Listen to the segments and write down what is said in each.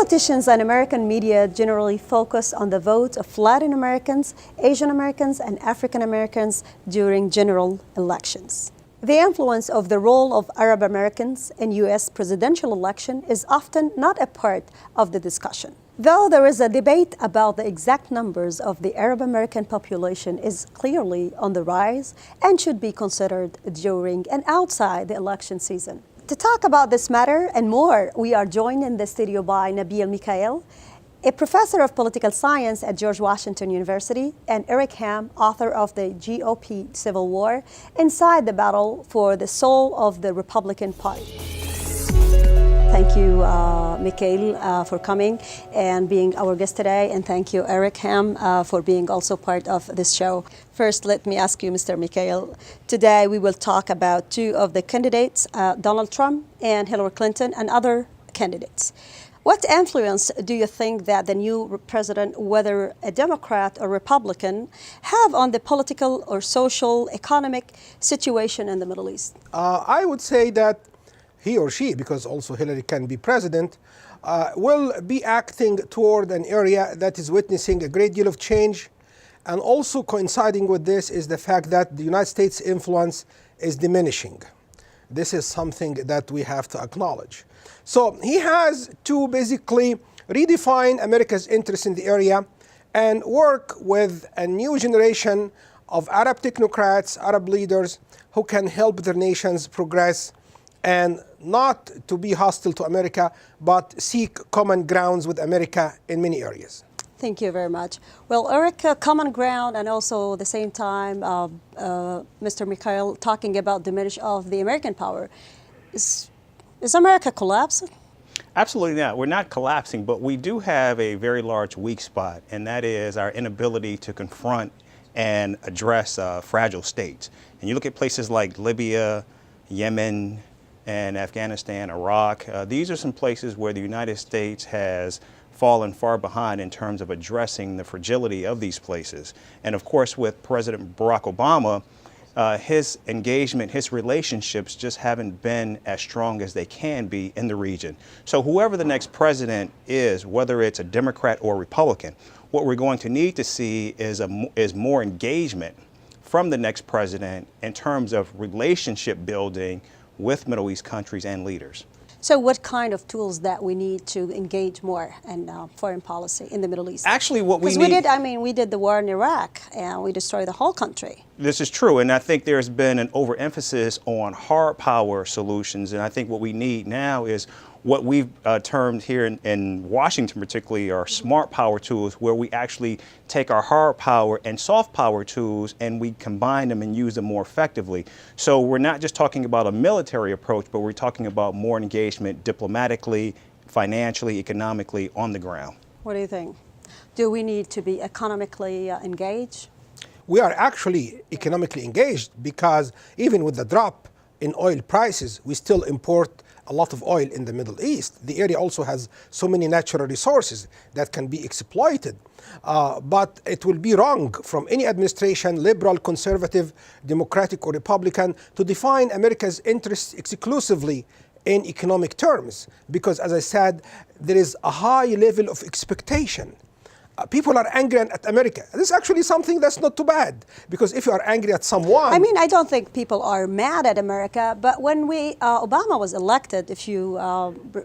Politicians and American media generally focus on the vote of Latin Americans, Asian Americans, and African Americans during general elections. The influence of the role of Arab Americans in U.S. presidential election is often not a part of the discussion. Though there is a debate about the exact numbers of the Arab American population is clearly on the rise and should be considered during and outside the election season. To talk about this matter and more, we are joined in the studio by Nabil Mikhail, a professor of political science at George Washington University, and Eric Ham, author of the GOP Civil War, Inside the Battle for the Soul of the Republican Party. Thank you, Mikhail, for coming and being our guest today, and thank you, Eric Ham, for being also part of this show. First, let me ask you, Mr. Mikhail, today we will talk about two of the candidates, Donald Trump and Hillary Clinton, and other candidates. What influence do you think that the new president, whether a Democrat or Republican, have on the political or social, economic situation in the Middle East? I would say that he or she, because also Hillary can be president, will be acting toward an area that is witnessing a great deal of change. And also coinciding with this is the fact that the United States' influence is diminishing. This is something that we have to acknowledge. So he has to basically redefine America's interest in the area and work with a new generation of Arab technocrats, Arab leaders who can help their nations progress and not to be hostile to America, but seek common grounds with America in many areas. Thank you very much. Well, Eric, common ground, and also at the same time, Mr. Mikhail talking about diminish of the American power. Is America collapsing? Absolutely not. We're not collapsing, but we do have a very large weak spot, and that is our inability to confront and address fragile states. And you look at places like Libya, Yemen, and Afghanistan, Iraq. These are some places where the United States has fallen far behind in terms of addressing the fragility of these places. And of course, with President Barack Obama, his engagement, his relationships just haven't been as strong as they can be in the region. So whoever the next president is, whether it's a Democrat or Republican, what we're going to need to see is more engagement from the next president in terms of relationship building with Middle East countries and leaders. So what kind of tools that we need to engage more in foreign policy in the Middle East? Actually, what we need... Because we did the war in Iraq and we destroyed the whole country. This is true, and I think there's been an overemphasis on hard power solutions, and I think what we need now is what we've termed here in Washington particularly are smart power tools, where we actually take our hard power and soft power tools and we combine them and use them more effectively. So we're not just talking about a military approach, but we're talking about more engagement diplomatically, financially, economically on the ground. What do you think? Do we need to be economically engaged? We are actually economically engaged because even with the drop in oil prices, we still import a lot of oil in the Middle East. The area also has so many natural resources that can be exploited. But it will be wrong from any administration, liberal, conservative, democratic or Republican, to define America's interests exclusively in economic terms. Because as I said, there is a high level of expectation. People are angry at America. This is actually something that's not too bad, because if you are angry at someone... I don't think people are mad at America, but when Obama was elected, if you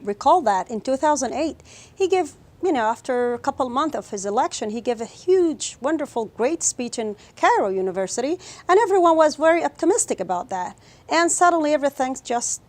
recall that, in 2008, he gave, after a couple of months of his election, he gave a huge, wonderful, great speech in Cairo University, and everyone was very optimistic about that. And suddenly everything's just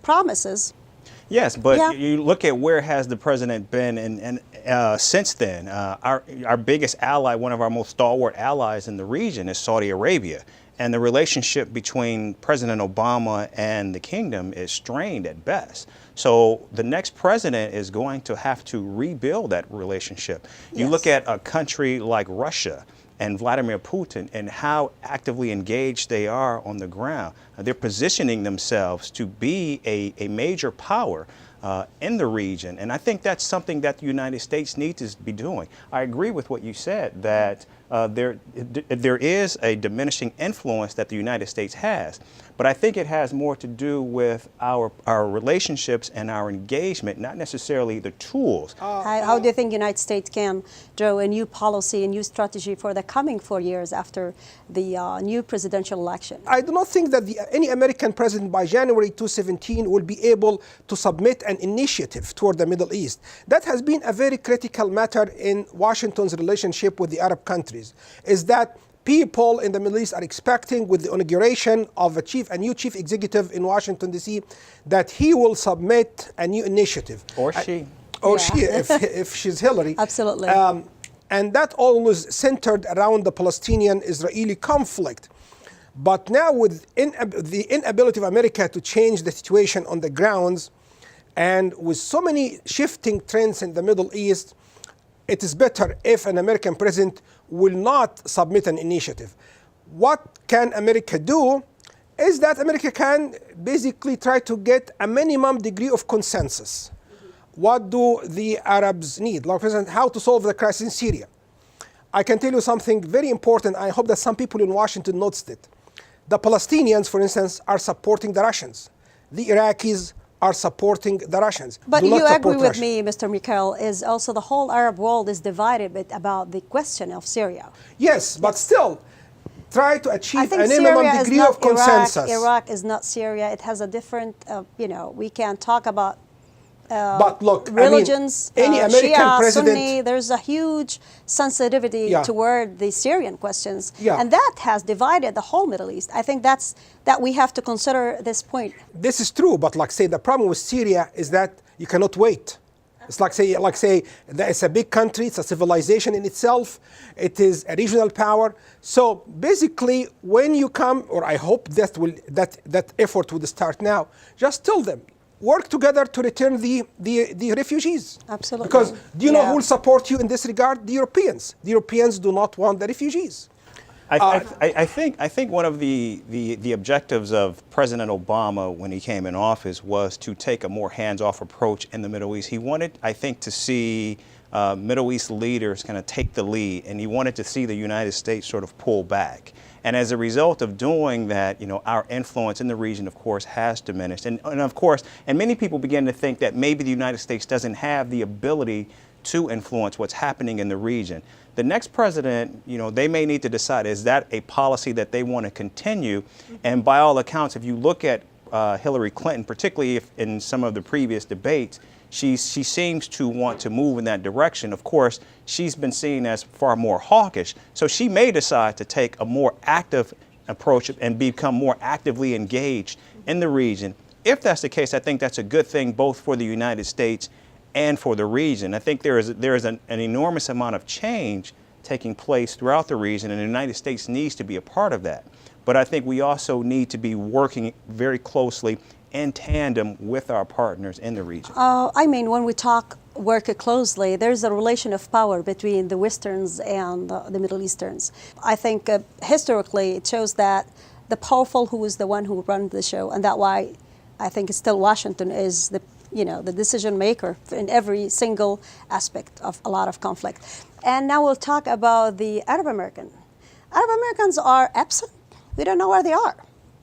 promises. Yes, but you look at where has the president been and since then. Our biggest ally, one of our most stalwart allies in the region is Saudi Arabia. And the relationship between President Obama and the kingdom is strained at best. So the next president is going to have to rebuild that relationship. You look at a country like Russia and Vladimir Putin and how actively engaged they are on the ground. They're positioning themselves to be a major power in the region. And I think that's something that the United States needs to be doing. I agree with what you said, that there is a diminishing influence that the United States has. But I think it has more to do with our relationships and our engagement, not necessarily the tools. How do you think the United States can draw a new policy, a new strategy for the coming 4 years after the new presidential election? I do not think that any American president by January 2017 will be able to submit an initiative toward the Middle East. That has been a very critical matter in Washington's relationship with the Arab countries, is that people in the Middle East are expecting, with the inauguration of a new chief executive in Washington, D.C., that he will submit a new initiative. Or she. Or she, if she's Hillary. Absolutely. And that always centered around the Palestinian-Israeli conflict. But now with the inability of America to change the situation on the grounds, and with so many shifting trends in the Middle East, it is better if an American president will not submit an initiative. What can America do is that America can basically try to get a minimum degree of consensus. What do the Arabs need? Like, for example, how to solve the crisis in Syria. I can tell you something very important. I hope that some people in Washington noticed it. The Palestinians, for instance, are supporting the Russians. The Iraqis are supporting the Russians. But you agree with me, Mr. Mikhail, is also the whole Arab world is divided about the question of Syria. Yes, but still, try to achieve a minimum degree of consensus. Iraq is not Syria. It has a different, we can talk about but look, religions, any American Shia, president, Sunni, there's a huge sensitivity toward the Syrian questions. And that has divided the whole Middle East. I think that we have to consider this point. This is true, but the problem with Syria is that you cannot wait. It's like say that it's a big country, it's a civilization in itself, it is a regional power. So basically, when you come, or I hope that effort would start now, just tell them, work together to return the refugees. Absolutely. Because do you know who will support you in this regard? The Europeans. The Europeans do not want the refugees. I think one of the objectives of President Obama when he came in office was to take a more hands-off approach in the Middle East. He wanted, I think, to see Middle East leaders kind of take the lead, and he wanted to see the United States sort of pull back. And as a result of doing that, our influence in the region, of course, has diminished. And of course, many people begin to think that maybe the United States doesn't have the ability to influence what's happening in the region. The next president, they may need to decide, is that a policy that they want to continue? And by all accounts, if you look at Hillary Clinton, particularly if in some of the previous debates, she seems to want to move in that direction. Of course, she's been seen as far more hawkish. So she may decide to take a more active approach and become more actively engaged in the region. If that's the case, I think that's a good thing both for the United States and for the region. I think there is an enormous amount of change taking place throughout the region, and the United States needs to be a part of that. But I think we also need to be working very closely in tandem with our partners in the region. When we work closely, there's a relation of power between the Westerns and the Middle Easterns. I think historically it shows that the powerful who is the one who runs the show, and that's why I think still Washington is the decision maker in every single aspect of a lot of conflict. And now we'll talk about the Arab American. Arab Americans are absent. We don't know where they are.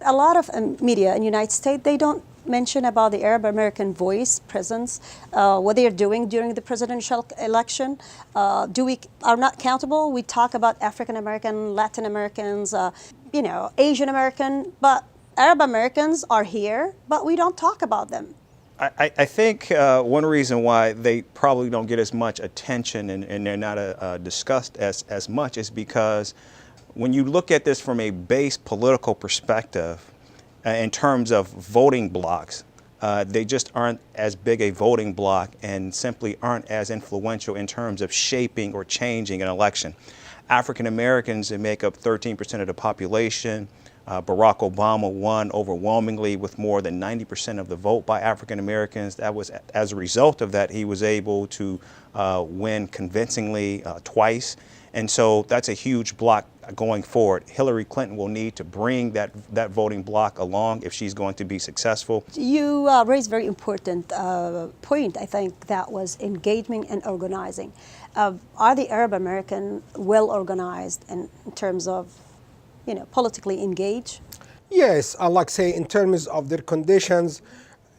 A lot of media in the United States, they don't mention about the Arab American voice, presence, what they are doing during the presidential election. We are not countable. We talk about African American, Latin Americans, Asian American, but Arab Americans are here, but we don't talk about them. I think one reason why they probably don't get as much attention and they're not discussed as much is because when you look at this from a base political perspective, in terms of voting blocks, they just aren't as big a voting block and simply aren't as influential in terms of shaping or changing an election. African Americans, they make up 13% of the population. Barack Obama won overwhelmingly with more than 90% of the vote by African Americans. That was as a result of that he was able to win convincingly twice. And so that's a huge block going forward. Hillary Clinton will need to bring that voting block along if she's going to be successful. You raised a very important point, I think, that was engagement and organizing. Are the Arab American well organized in terms of politically engaged? Yes, I like say in terms of their conditions,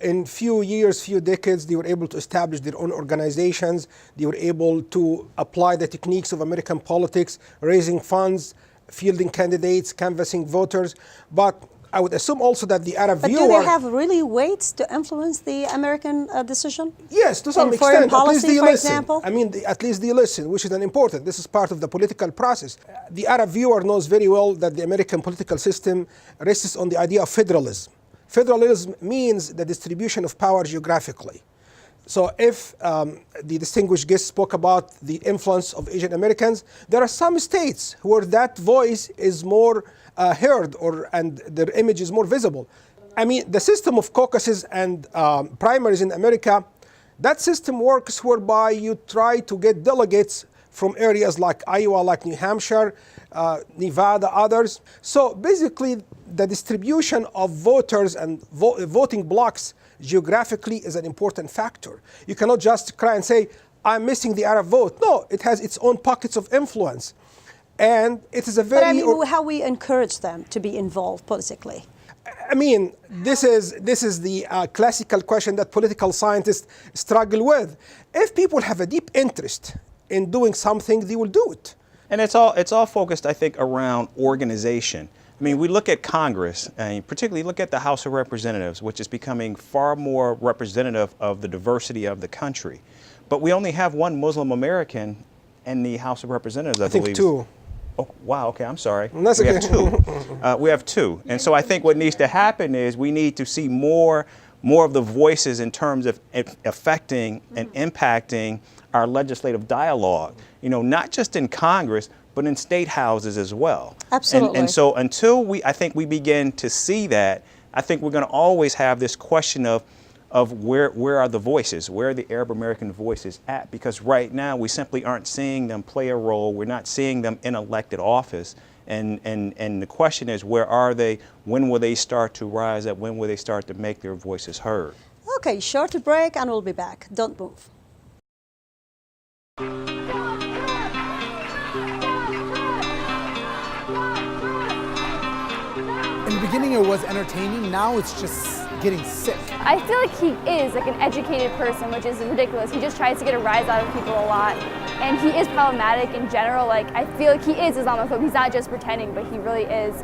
in few years, few decades, they were able to establish their own organizations. They were able to apply the techniques of American politics, raising funds, fielding candidates, canvassing voters. But I would assume also that the Arab But viewer... do they have really weights to influence the American decision? Yes, to some In foreign extent. At least policy, they for listen. example? I mean, at least they listen, which is an important. This is part of the political process. The Arab viewer knows very well that the American political system rests on the idea of federalism. Federalism means the distribution of power geographically. So if the distinguished guest spoke about the influence of Asian Americans, there are some states where that voice is more heard and their image is more visible. I mean, the system of caucuses and primaries in America, that system works whereby you try to get delegates from areas like Iowa, like New Hampshire, Nevada, others. So basically, the distribution of voters and voting blocks geographically is an important factor. You cannot just cry and say, I'm missing the Arab vote. No, it has its own pockets of influence. And it is a very... But I mean, how we encourage them to be involved politically. I mean, this is the classical question that political scientists struggle with. If people have a deep interest in doing something, they will do it. And it's all focused, I think, around organization. I mean, we look at Congress, and particularly look at the House of Representatives, which is becoming far more representative of the diversity of the country. But we only have one Muslim American in the House of Representatives, I believe. think two. Oh, wow, okay, I'm sorry. That's we okay. have two. We have two. And so I think what needs to happen is we need to see more of the voices in terms of affecting and impacting our legislative dialogue, you know, not just in Congress, but in state houses as well. Absolutely. And so until I think we begin to see that, I think we're going to always have this question of where are the voices, where are the Arab American voices at? Because right now we simply aren't seeing them play a role. We're not seeing them in elected office. And the question is, where are they? When will they start to rise up? When will they start to make their voices heard? Okay, short break and we'll be back. Don't move. In the beginning it was entertaining, now it's just getting sick. I feel like he is like an educated person, which is ridiculous. He just tries to get a rise out of people a lot. And he is problematic in general. Like, I feel like he is Islamophobe. He's not just pretending, but he really is.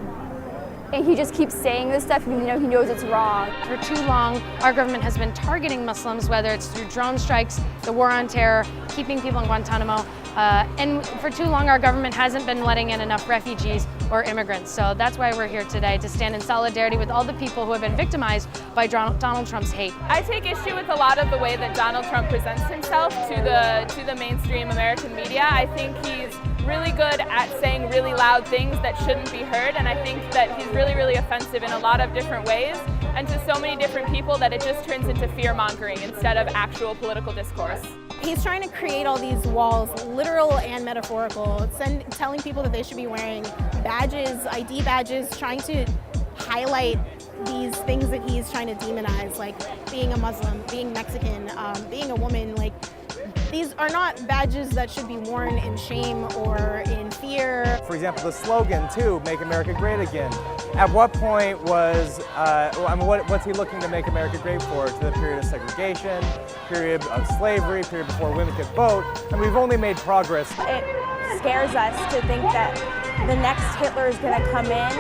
And he just keeps saying this stuff even though he knows it's wrong. For too long, our government has been targeting Muslims, whether it's through drone strikes, the war on terror, keeping people in Guantanamo. And for too long, our government hasn't been letting in enough refugees or immigrants. So that's why we're here today, to stand in solidarity with all the people who have been victimized by Donald Trump's hate. I take issue with a lot of the way that Donald Trump presents himself to the mainstream American media. I think he's really good at saying really loud things that shouldn't be heard, and I think that he's really, really offensive in a lot of different ways and to so many different people that it just turns into fear-mongering instead of actual political discourse. He's trying to create all these walls, literal and metaphorical, telling people that they should be wearing badges, ID badges, trying to highlight these things that he's trying to demonize, like being a Muslim, being Mexican, being a woman. Like, these are not badges that should be worn in shame or in fear. For example, the slogan, too, Make America Great Again. At what point was, what's he looking to make America great for? To the period of segregation, period of slavery, period before women could vote, and we've only made progress. It scares us to think that the next Hitler is going to come in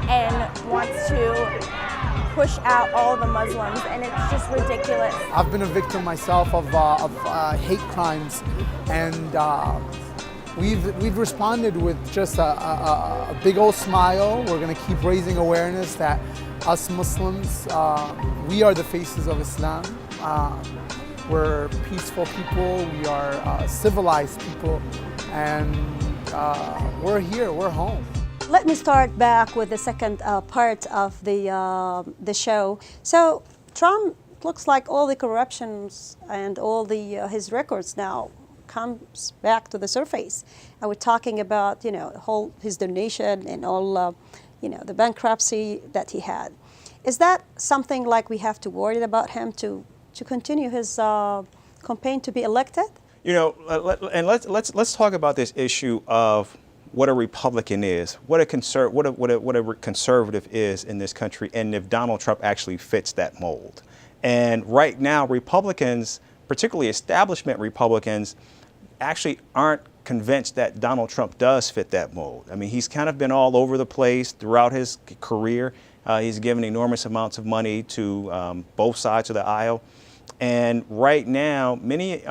and wants to push out all the Muslims, and it's just ridiculous. I've been a victim myself of hate crimes, and we've responded with just a big old smile. We're going to keep raising awareness that us Muslims, we are the faces of Islam. We're peaceful people, we are civilized people, and we're here, we're home. Let me start back with the second part of the show. So Trump looks like all the corruptions and all his records now comes back to the surface. And we're talking about, you know, his donation and all, you know, the bankruptcy that he had. Is that something like we have to worry about him to continue his campaign to be elected? You know, and let's talk about this issue of what a Republican is, what a conservative is in this country, and if Donald Trump actually fits that mold. And right now, Republicans, particularly establishment Republicans, actually aren't convinced that Donald Trump does fit that mold. I mean, he's kind of been all over the place throughout his career. He's given enormous amounts of money to both sides of the aisle. And right now, many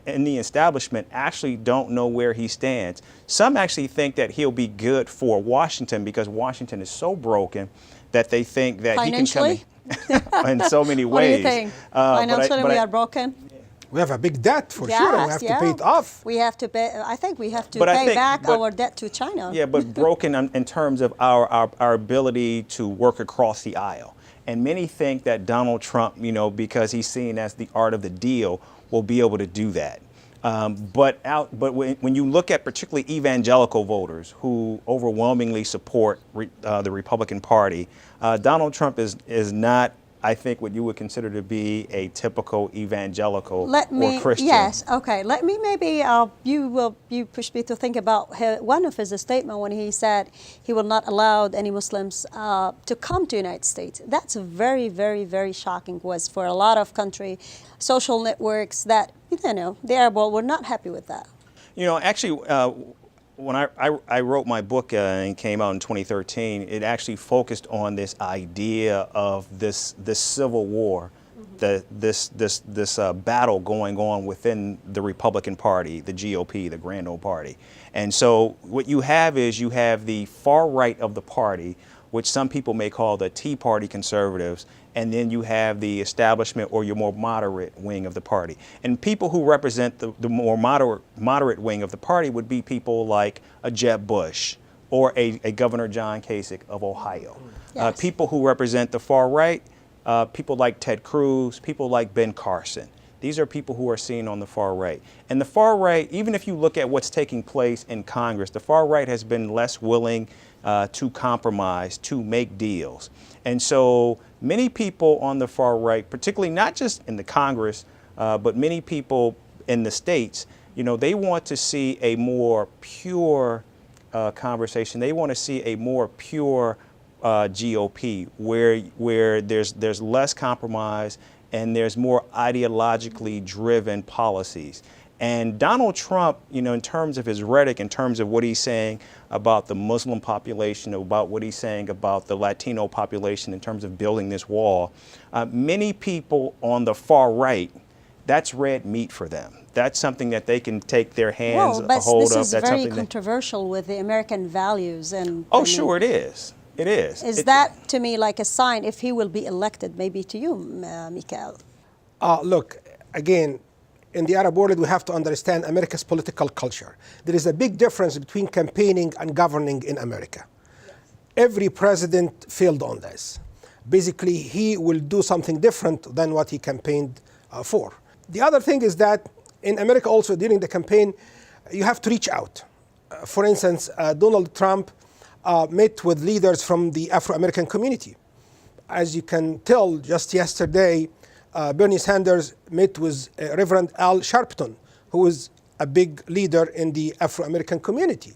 in the establishment actually don't know where he stands. Some actually think that he'll be good for Washington because Washington is so broken that they think that he can come in so many ways. What do you think? Financially, we are broken. We have a big debt for sure, and we have to pay it off. We have to pay. I think we have to pay back our debt to China. Yeah, but broken in terms of our ability to work across the aisle. And many think that Donald Trump, because he's seen as the art of the deal, will be able to do that. But when you look at particularly evangelical voters who overwhelmingly support the Republican Party, Donald Trump is not, I think, what you would consider to be a typical evangelical or Christian. Yes, okay. Let me maybe, you pushed me to think about one of his statements when he said he will not allow any Muslims to come to the United States. That's very, very, very shocking was for a lot of social networks that, the Arab world were not happy with that. Actually, when I wrote my book and came out in 2013, it actually focused on this idea of this civil war, this battle going on within the Republican Party, the GOP, the Grand Old Party. And so what you have is you have the far right of the party, which some people may call the Tea Party conservatives, and then you have the establishment or your more moderate wing of the party. And people who represent the more moderate wing of the party would be people like a Jeb Bush or a Governor John Kasich of Ohio. Yes. People who represent the far right, people like Ted Cruz, people like Ben Carson. These are people who are seen on the far right. And the far right, even if you look at what's taking place in Congress, the far right has been less willing to compromise, to make deals. And so many people on the far right, particularly not just in the Congress, but many people in the states, they want to see a more pure conversation. They want to see a more pure GOP where there's less compromise and there's more ideologically driven policies. And Donald Trump, in terms of his rhetoric, in terms of what he's saying about the Muslim population, about what he's saying about the Latino population in terms of building this wall, many people on the far right, that's red meat for them. That's something that they can take their hands a hold of. This is very controversial with the American values. Sure, it is. It is. Is that, to me, like a sign if he will be elected, maybe to you, Mikael? Look, again, in the Arab world, we have to understand America's political culture. There is a big difference between campaigning and governing in America. Yes. Every president failed on this. Basically, he will do something different than what he campaigned for. The other thing is that in America also during the campaign, you have to reach out. For instance, Donald Trump met with leaders from the Afro-American community. As you can tell, just yesterday, Bernie Sanders met with Reverend Al Sharpton, who is a big leader in the Afro-American community,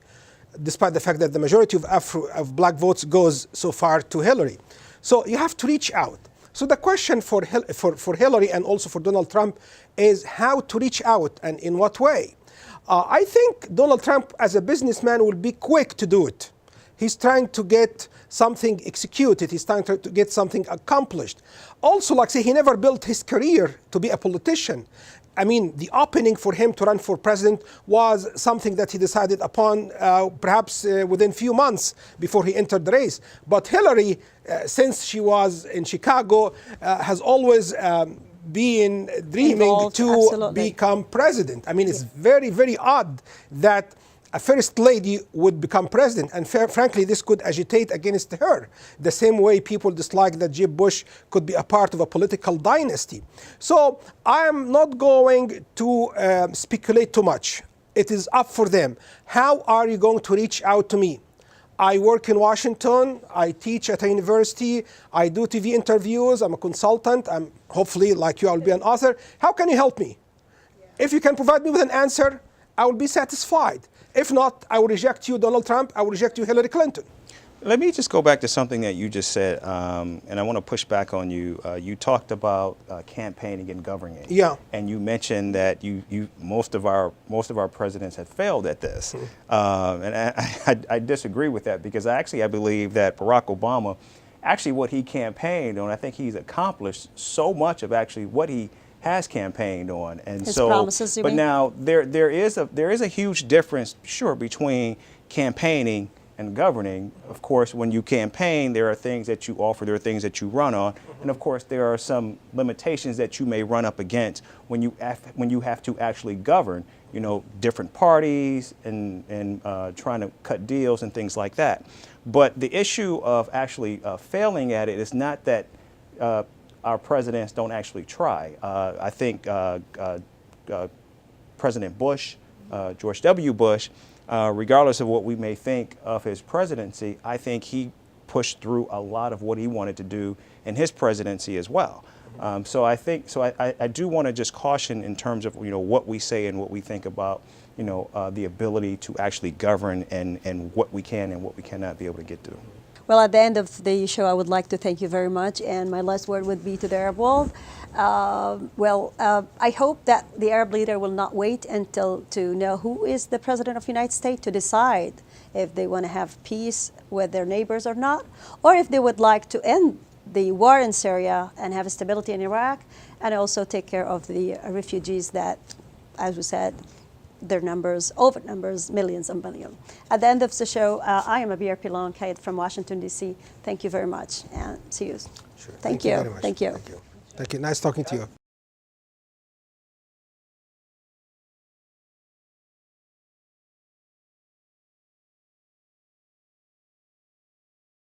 despite the fact that the majority of black votes goes so far to Hillary. So you have to reach out. So the question for Hillary and also for Donald Trump is how to reach out and in what way. I think Donald Trump, as a businessman, will be quick to do it. He's trying to get something executed. He's trying to get something accomplished. Also, like say, he never built his career to be a politician. I mean, the opening for him to run for president was something that he decided upon perhaps within few months before he entered the race. But Hillary, since she was in Chicago, has always been dreaming to become president. I mean, it's very, very odd that a first lady would become president, and frankly, this could agitate against her, the same way people dislike that Jeb Bush could be a part of a political dynasty. So I am not going to speculate too much. It is up for them. How are you going to reach out to me? I work in Washington, I teach at a university, I do TV interviews, I'm a consultant, I'm hopefully, like you, I'll be an author. How can you help me? If you can provide me with an answer, I will be satisfied. If not, I will reject you, Donald Trump. I will reject you, Hillary Clinton. Let me just go back to something that you just said, and I want to push back on you. You talked about campaigning and governing. Yeah. And you mentioned that most of our presidents have failed at this, and I disagree with that, because I believe that Barack Obama, actually what he campaigned on, I think he's accomplished so much of actually what he has campaigned on, and his so. Promises, you but mean? now there is a huge difference, sure, between campaigning and governing. Of course, when you campaign, there are things that you offer, there are things that you run on, and of course there are some limitations that you may run up against when you have to actually govern. You know, different parties and trying to cut deals and things like that. But the issue of actually failing at it is not that our presidents don't actually try. I think President Bush, George W. Bush, regardless of what we may think of his presidency, I think he pushed through a lot of what he wanted to do in his presidency as well. So I do want to just caution in terms of what we say and what we think about the ability to actually govern and what we can and what we cannot be able to get through. Well, at the end of the show, I would like to thank you very much. And my last word would be to the Arab world. I hope that the Arab leader will not wait until to know who is the president of the United States to decide if they want to have peace with their neighbors or not, or if they would like to end the war in Syria and have stability in Iraq, and also take care of the refugees that, as we said, their numbers, overnumbers, millions and millions. At the end of the show, I am Abir Pilon Kayed from Washington, D.C. Thank you very much, and see you. Sure. Thank you. Very much. Thank you. Thank you. Thank you. Nice talking to you.